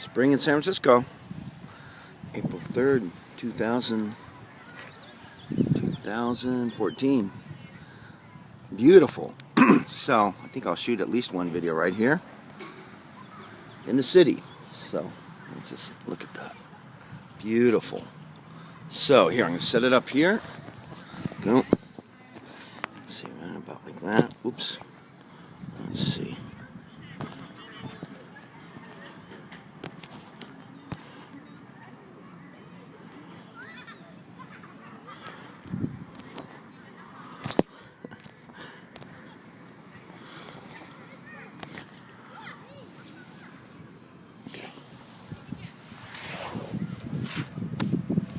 Spring in San Francisco, April 3rd, 2014. Beautiful. So, I think I'll shoot at least one video right here in the city. So, let's just look at that. Beautiful. So, here, I'm going to set it up here. Go. Let's see, right about like that. Oops. Let's see.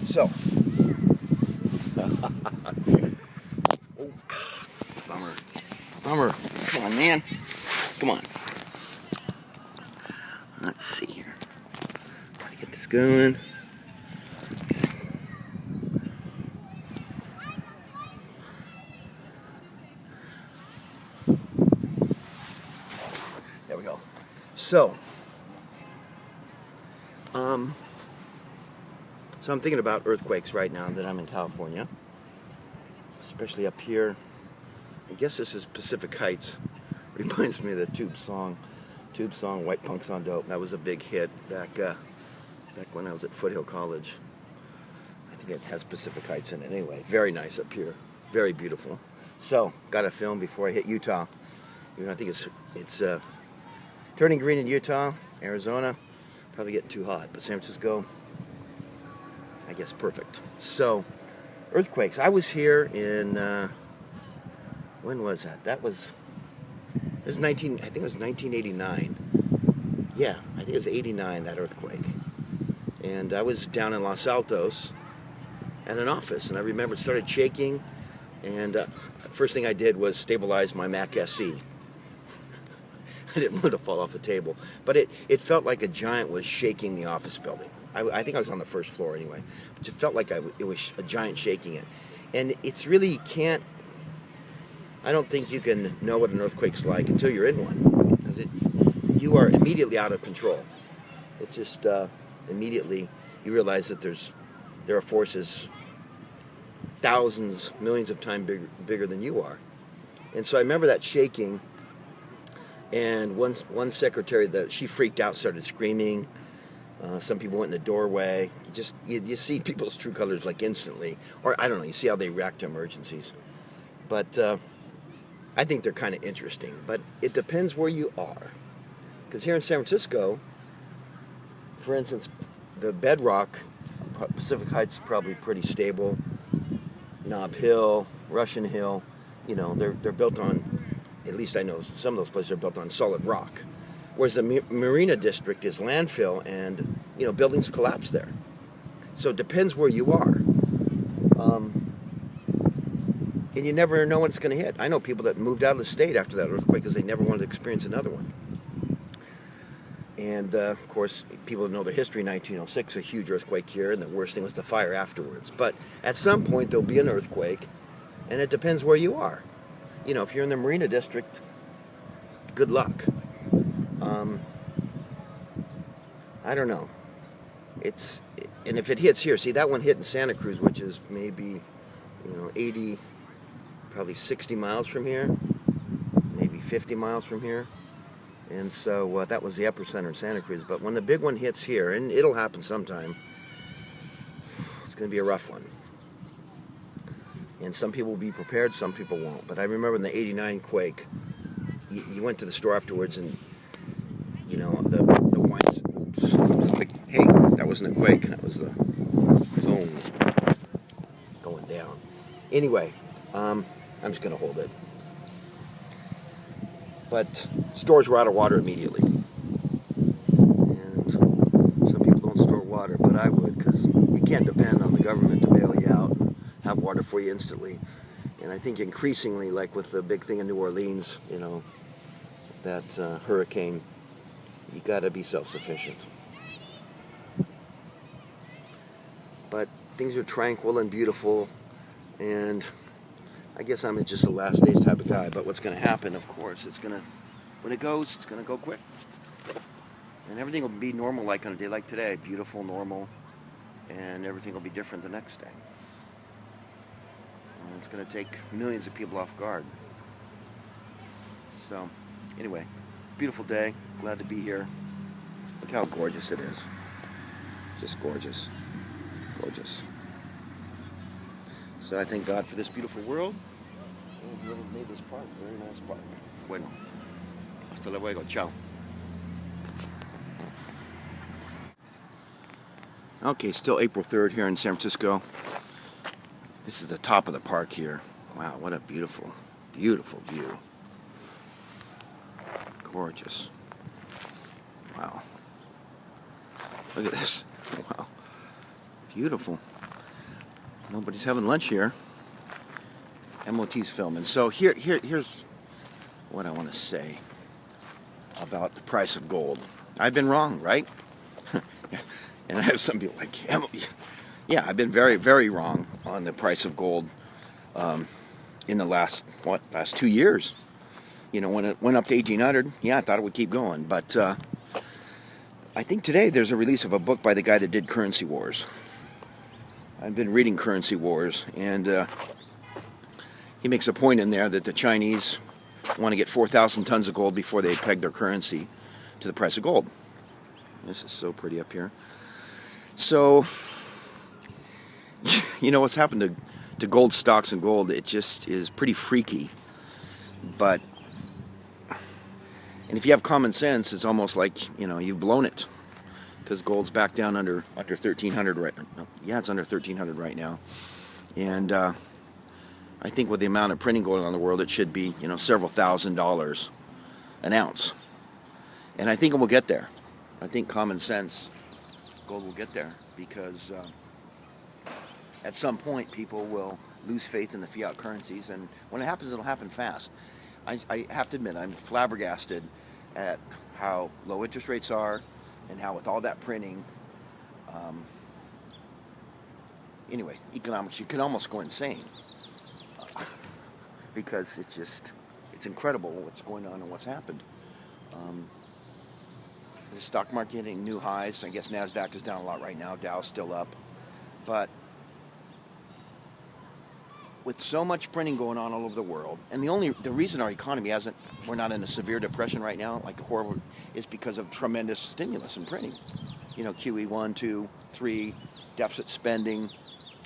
So, oh, bummer. Come on, man. Come on. Let's see here. Gotta get this going. Okay. There we go. So I'm thinking about earthquakes right now that I'm in California, especially up here. I guess this is Pacific Heights. Reminds me of the Tube song, White Punks on Dope. That was a big hit back when I was at Foothill College. I think it has Pacific Heights in it. Anyway, very nice up here, very beautiful. So, got to film before I hit Utah. You know, I think it's turning green in Utah, Arizona. Probably getting too hot, but San Francisco, I guess, perfect. So, earthquakes. I was here in, when was that? It was I think it was 1989. Yeah, I think it was 89, that earthquake. And I was down in Los Altos at an office, and I remember it started shaking, and first thing I did was stabilize my Mac SE. I didn't want it to fall off the table, but it felt like a giant was shaking the office building. I think I was on the first floor anyway, but it felt like it was a giant shaking it. And it's really I don't think you can know what an earthquake's like until you're in one, because you are immediately out of control. It's just immediately you realize that there are forces thousands, millions of times bigger than you are. And so I remember that shaking. And one secretary, she freaked out, started screaming. Some people went in the doorway. You see people's true colors like instantly, or I don't know. You see how they react to emergencies. But I think they're kind of interesting. But it depends where you are, because here in San Francisco, for instance, the bedrock, Pacific Heights is probably pretty stable. Nob Hill, Russian Hill, you know, they're built on. At least I know some of those places are built on solid rock. Whereas the Marina District is landfill, and, you know, buildings collapse there. So it depends where you are. And you never know when it's going to hit. I know people that moved out of the state after that earthquake because they never wanted to experience another one. And, of course, people know the history. 1906, a huge earthquake here, and the worst thing was the fire afterwards. But at some point, there'll be an earthquake, and it depends where you are. You know, if you're in the Marina District, good luck. I don't know. And if it hits here, see, that one hit in Santa Cruz, which is maybe, 80, probably 60 miles from here, maybe 50 miles from here. And so that was the epicenter in Santa Cruz. But when the big one hits here, and it'll happen sometime, it's going to be a rough one. And some people will be prepared, some people won't. But I remember in the 89 quake, you went to the store afterwards, and, the wines, hey, that wasn't a quake, that was the phone going down. Anyway, I'm just going to hold it. But stores were out of water immediately. And some people don't store water, but I would, because you can't depend on the government to bail you out and have water for you instantly. And I think increasingly, like with the big thing in New Orleans, that hurricane, you got to be self-sufficient. But things are tranquil and beautiful, and I guess I'm just a last days type of guy. But what's going to happen, of course, when it goes, it's going to go quick. And everything will be normal like on a day like today. Beautiful, normal. And everything will be different the next day. And it's going to take millions of people off guard. So, anyway, beautiful day. Glad to be here. Look how gorgeous it is. Just gorgeous. Gorgeous. So I thank God for this beautiful world. And whoever made this park, very nice park. Bueno. Hasta luego. Ciao. Okay, still April 3rd here in San Francisco. This is the top of the park here. Wow, what a beautiful, beautiful view. Gorgeous. Wow. Look at this. Wow. Beautiful. Nobody's having lunch here. MOT's filming. So here's what I want to say about the price of gold. I've been wrong, right? And I have some people like, yeah, I've been very, very wrong on the price of gold in the last 2 years. You know, when it went up to 1,800, yeah, I thought it would keep going. But I think today there's a release of a book by the guy that did Currency Wars. I've been reading Currency Wars, and he makes a point in there that the Chinese want to get 4,000 tons of gold before they peg their currency to the price of gold. This is so pretty up here. So, you know what's happened to gold stocks and gold, it just is pretty freaky. But, and if you have common sense, it's almost like, you know, you've blown it. Because gold's back down under 1,300 right now. Yeah, it's under 1,300 right now. And I think with the amount of printing going on in the world, it should be, you know, several $1,000s an ounce. And I think it will get there. I think common sense, gold will get there, because at some point people will lose faith in the fiat currencies, and when it happens, it'll happen fast. I have to admit, I'm flabbergasted at how low interest rates are, and how with all that printing, anyway, economics, you can almost go insane, because it's incredible what's going on and what's happened. The stock market hitting new highs. I guess NASDAQ is down a lot right now. Dow's still up. But with so much printing going on all over the world, and the reason our economy we're not in a severe depression right now, like a horrible, is because of tremendous stimulus and printing. You know, QE 1, 2, 3, deficit spending,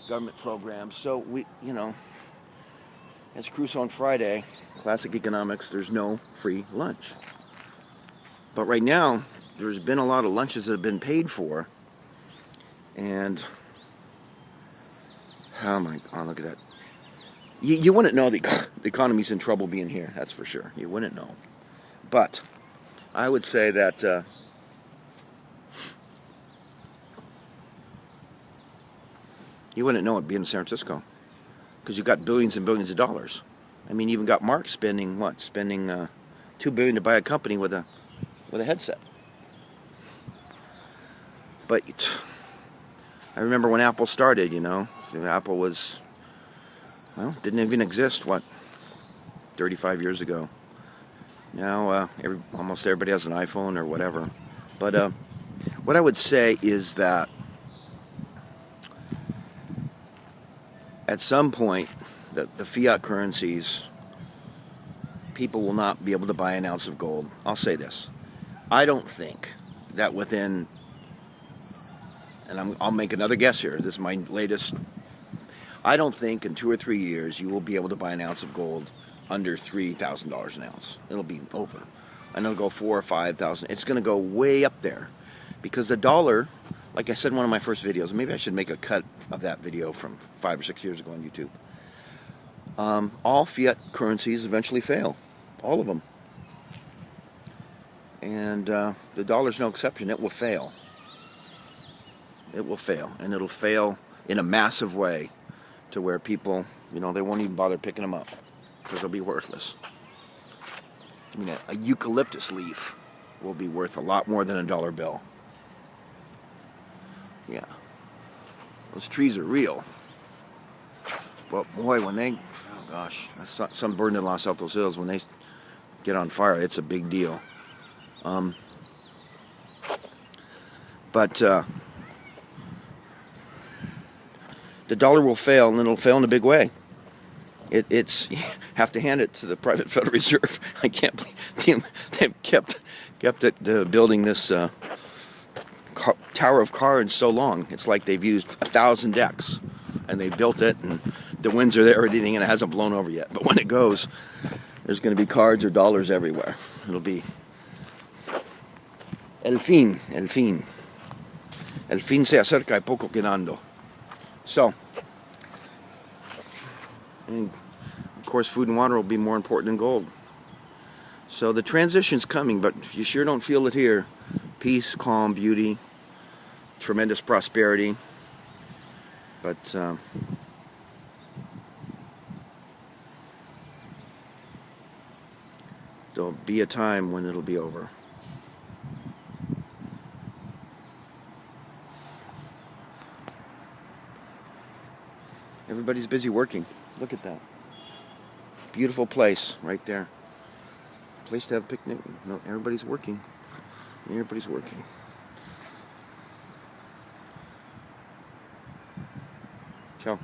government programs. So we, you know, as Crusoe on Friday, classic economics, there's no free lunch. But right now, there's been a lot of lunches that have been paid for, and oh my God, look at that. You wouldn't know the economy's in trouble being here, that's for sure. You wouldn't know. But I would say that you wouldn't know it being in San Francisco, because you've got billions and billions of dollars. I mean, you even got Mark spending what? Spending $2 billion to buy a company with a headset. But I remember when Apple started, you know, Apple was, well, didn't even exist, 35 years ago. Now almost everybody has an iPhone or whatever. But what I would say is that at some point, the fiat currencies, people will not be able to buy an ounce of gold. I'll say this. I don't think that within, and I'll make another guess here, this is my latest, I don't think in 2 or 3 years you will be able to buy an ounce of gold under $3,000 an ounce. It'll be over. And it'll go 4,000 or 5,000. It's going to go way up there, because the dollar, like I said in one of my first videos, maybe I should make a cut of that video from 5 or 6 years ago on YouTube. All fiat currencies eventually fail. All of them. And the dollar's no exception. It will fail. It will fail. And it'll fail in a massive way, to where people, you know, they won't even bother picking them up, because they'll be worthless. I mean, a eucalyptus leaf will be worth a lot more than a dollar bill. Yeah. Those trees are real. But boy, when they, oh gosh, some burned in Los Altos Hills, when they get on fire, it's a big deal. But the dollar will fail, and it'll fail in a big way. It's you have to hand it to the private Federal Reserve. I can't believe they've kept it building this tower of cards so long. It's like they've used 1,000 decks, and they built it, and the winds are there, everything, and it hasn't blown over yet. But when it goes, there's going to be cards or dollars everywhere. It'll be el fin se acerca y poco quedando. So, and of course, food and water will be more important than gold. So the transition's coming, but you sure don't feel it here. Peace, calm, beauty, tremendous prosperity. But there'll be a time when it'll be over. Everybody's busy working. Look at that. Beautiful place right there. Place to have a picnic. No, everybody's working. Everybody's working. Ciao.